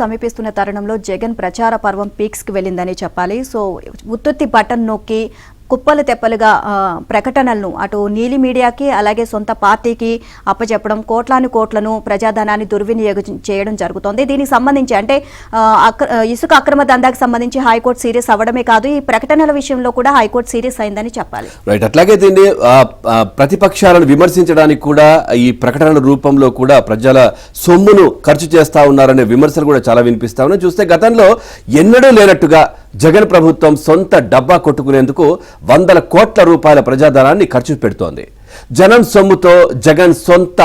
సమీపిస్తున్న తరుణంలో జగన్ ప్రచార పర్వం పీక్స్ కి వెళ్ళిందని చెప్పాలి. సో ఉత్తుత్తి బటన్ నొక్కి కుప్పలు తెప్పలుగా ప్రకటనలను అటు నీలి మీడియాకి అలాగే సొంత పార్టీకి అప్పచెప్పడం, కోట్లాను కోట్లను ప్రజాధనాన్ని దుర్వినియోగం చేయడం జరుగుతోంది. దీనికి సంబంధించి అంటే ఇసుక అక్రమ దందాకు సంబంధించి హైకోర్టు సీరియస్ అవ్వడమే కాదు, ఈ ప్రకటనల విషయంలో కూడా హైకోర్టు సీరియస్ అయిందని చెప్పాలి. రైట్, అట్లాగే దీన్ని ప్రతిపక్షాలను విమర్శించడానికి కూడా ఈ ప్రకటనల రూపంలో కూడా ప్రజల సొమ్మును ఖర్చు చేస్తా ఉన్నారనే విమర్శలు కూడా చాలా వినిపిస్తా ఉన్నాయి. చూస్తే గతంలో ఎన్నడూ లేనట్టుగా జగన్ ప్రభుత్వం సొంత డబ్బా కొట్టుకునేందుకు వందల కోట్ల రూపాయల ప్రజాధనాన్ని ఖర్చు పెడుతోంది. జనం సొమ్ముతో జగన్ సొంత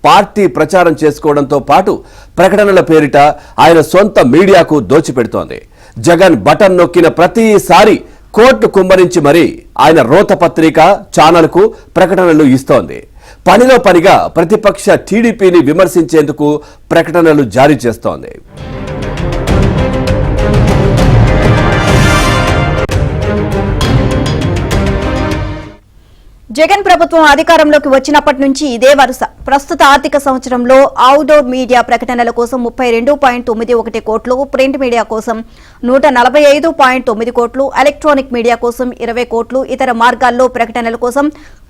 పార్టీ ప్రచారం చేసుకోవడంతో పాటు ప్రకటనల పేరిట ఆయన సొంత మీడియాకు దోచిపెడుతోంది. జగన్ బటన్ నొక్కిన ప్రతిసారి కోర్టు కుమ్మరించి మరీ ఆయన రోత పత్రిక ఛానల్కు ప్రకటనలు ఇస్తోంది. పనిలో పనిగా ప్రతిపక్ష టీడీపీని విమర్శించేందుకు ప్రకటనలు జారీ చేస్తోంది. జగన్ ప్రభుత్వం అధికారంలోకి వచ్చినప్పటి నుంచి ఇదే వరుస. ప్రస్తుత ఆర్థిక సంవత్సరంలో అవుట్డోర్ మీడియా ప్రకటనల కోసం 32.91 కోట్లు, ప్రింట్ మీడియా కోసం 145.9 కోట్లు, ఎలక్ట్రానిక్ మీడియా కోసం 20 కోట్లు, ఇతర మార్గాల్లో ప్రకటనల కోసం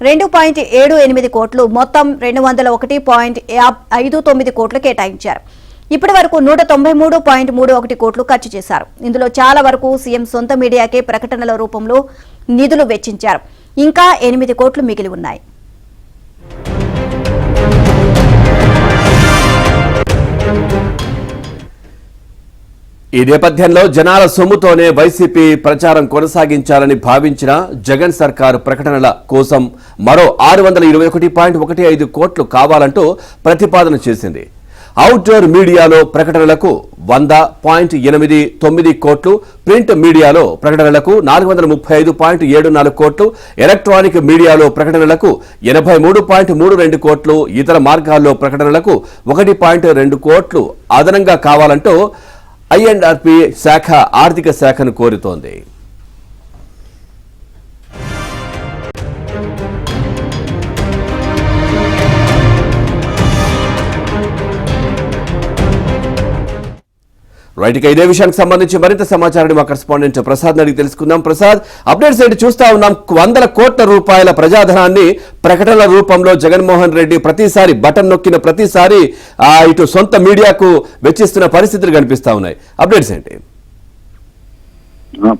2.78 కోట్లు, మొత్తం 201.59 కోట్లు కేటాయించారు. ఇప్పటి వరకు 193.31 కోట్లు ఖర్చు చేశారు. ఇందులో చాలా వరకు సీఎం సొంత మీడియాకే ప్రకటనల రూపంలో నిధులు వెచ్చించారు. ఇంకా 8 కోట్లు మిగిలి ఉన్నాయి. ఈ నేపథ్యంలో జనాల సొమ్ముతోనే వైసీపీ ప్రచారం కొనసాగించాలని భావించిన జగన్ సర్కారు ప్రకటనల కోసం మరో 621.15 కోట్లు కావాలంటూ ప్రతిపాదన చేసింది. అవుట్డోర్ మీడియాలో ప్రకటనలకు 100.89 కోట్లు, ప్రింట్ మీడియాలో ప్రకటనలకు 435.74 కోట్లు, ఎలక్ట్రానిక్ మీడియాలో ప్రకటనలకు 83.32 కోట్లు, ఇతర మార్గాల్లో ప్రకటనలకు 1.2 కోట్లు అదనంగా కావాలంటూ ఐఎండ్ఆర్పీ శాఖ ఆర్థిక శాఖను కోరుతోంది. రైట్, ఇక ఇదే విషయానికి సంబంధించి మరింత సమాచారాన్ని మా కరెస్పాండెంట్ ప్రసాద్ అడిగి తెలుసుకుందాం. ప్రసాద్, అప్డేట్స్ ఏంటి? చూస్తా ఉన్నాం, వందల కోట్ల రూపాయల ప్రజాధనాన్ని ప్రకటనల రూపంలో జగన్మోహన్ రెడ్డి ప్రతిసారి బటన్ నొక్కిన ప్రతిసారి ఇటు సొంత మీడియాకు వెచ్చిస్తున్న పరిస్థితులు కనిపిస్తా ఉన్నాయి. అప్డేట్స్ ఏంటి?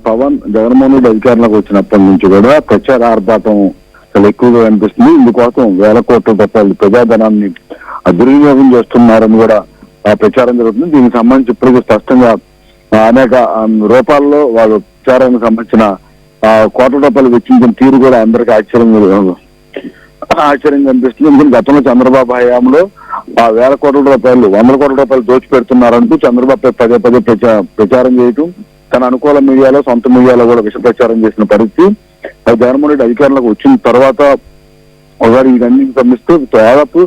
పవన్ జగన్మోహన్ రెడ్డి అధికారంలోకి వచ్చినప్పటి నుంచి కూడా ప్రచార ఆర్భాటం చాలా ఎక్కువగా కనిపిస్తుంది. ఇందుకోసం వేల కోట్ల రూపాయలు ప్రజాధనాన్ని దుర్వినియోగం చేస్తున్నారని కూడా ప్రచారం జరుగుతుంది. దీనికి సంబంధించి ఇప్పుడు స్పష్టంగా అనేక రూపాల్లో వాళ్ళ ప్రచారానికి సంబంధించిన కోట్ల రూపాయలు వెచ్చించిన తీరు కూడా అందరికీ ఆశ్చర్యం కనిపిస్తుంది. ఎందుకంటే గతంలో చంద్రబాబు హయాంలో వేల కోట్ల రూపాయలు 100 కోట్ల రూపాయలు దోచిపెడుతున్నారంటూ చంద్రబాబు పదే పదే ప్రచారం చేయటం, తన అనుకూల మీడియాలో సొంత మీడియాలో కూడా విష ప్రచారం చేసిన పరిస్థితి. జగన్మోహన్ రెడ్డి అధికారంలోకి వచ్చిన తర్వాత ఒకసారి ఇవన్నీ గమనిస్తూ దాదాపు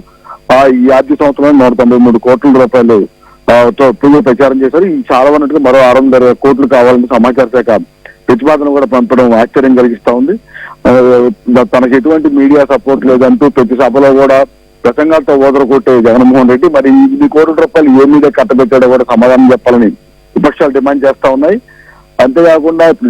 ఈ ఆర్థిక సంవత్సరంలో 193 కోట్ల రూపాయలు ప్రచారం చేశారు. ఈ చాలా ఉన్నట్టుగా మరో 620 కోట్లు కావాలని సమాచార శాఖ ప్రతిపాదన కూడా పంపడం ఆశ్చర్యం కలిగిస్తా ఉంది. తనకు ఎటువంటి మీడియా సపోర్ట్ లేదంటూ ప్రతి సభలో కూడా ప్రసంగాలతో ఓదరకొట్టే జగన్మోహన్ రెడ్డి మరి 8 కోట్ల రూపాయలు ఏ మీడియా కట్టబెట్టాడో కూడా సమాధానం చెప్పాలని విపక్షాలు డిమాండ్ చేస్తా ఉన్నాయి. అంతేకాకుండా ఇప్పుడు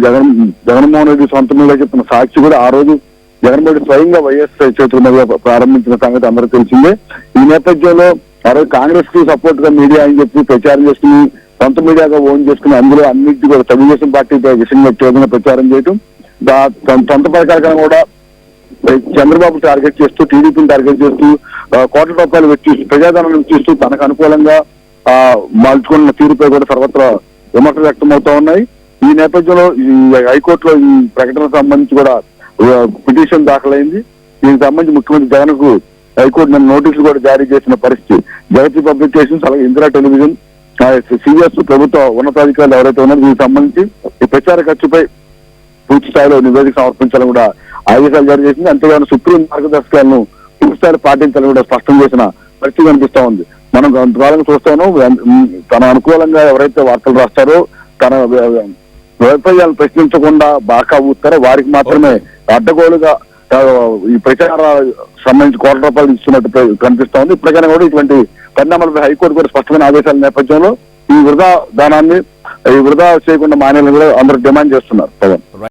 జగన్మోహన్ రెడ్డి సొంత మీడియా చెప్పిన సాక్షి కూడా ఆ రోజు జగన్మోహన్ రెడ్డి స్వయంగా వైఎస్ చేతుల మీద ప్రారంభించిన సంగతి అందరికీ తెలిసిందే. ఈ నేపథ్యంలో ఆ రోజు కాంగ్రెస్ కి సపోర్ట్ గా మీడియా అని చెప్పి ప్రచారం చేసుకుని సొంత మీడియాగా ఓన్ చేసుకుని అందులో అన్నింటి కూడా తెలుగుదేశం పార్టీపై విషయంగా ప్రచారం చేయడం, సొంత పథకాలను కూడా చంద్రబాబు టార్గెట్ చేస్తూ టీడీపీని టార్గెట్ చేస్తూ కోట్ల రూపాయలు ప్రజాధనం వెచ్చిస్తూ తనకు అనుకూలంగా మార్చుకున్న తీరుపై కూడా సర్వత్రా విమర్శలు వ్యక్తమవుతా ఉన్నాయి. ఈ నేపథ్యంలో ఈ హైకోర్టులో ఈ ప్రకటనకు సంబంధించి కూడా పిటిషన్ దాఖలైంది. దీనికి సంబంధించి ముఖ్యమంత్రి జగన్ కు హైకోర్టు నోటీసులు కూడా జారీ చేసిన పరిస్థితి. జగతి పబ్లికేషన్స్ అలాగే ఇందిరా టెలివిజన్, సిఎస్ ప్రభుత్వ ఉన్నతాధికారులు ఎవరైతే ఉన్నారో దీనికి సంబంధించి ఈ ప్రచార ఖర్చుపై పూర్తి స్థాయిలో నివేదిక సమర్పించాలని కూడా ఆదేశాలు జారీ చేసింది. అంతేగాని సుప్రీం మార్గదర్శకాలను పూర్తి స్థాయిలో పాటించాలని కూడా స్పష్టం చేసిన పరిస్థితి కనిపిస్తా ఉంది. మనం కొంతకాలంగా చూస్తా ఉన్నాం, తన అనుకూలంగా ఎవరైతే వార్తలు రాస్తారో, తన వైఫల్యాలు ప్రశ్నించకుండా బాగా ఊస్తారో వారికి మాత్రమే అడ్డగోలుగా ఈ ప్రచార సంబంధించి కోట్ల రూపాయలు ఇస్తున్నట్టు కనిపిస్తా ఉంది. ఇప్పటికైనా కూడా ఇటువంటి పరిణామాలపై హైకోర్టు కూడా స్పష్టమైన ఆదేశాల నేపథ్యంలో ఈ వృధా దానాన్ని ఈ వృధా చేయకుండా మానేయాలని కూడా అందరూ డిమాండ్ చేస్తున్నారు పవన్.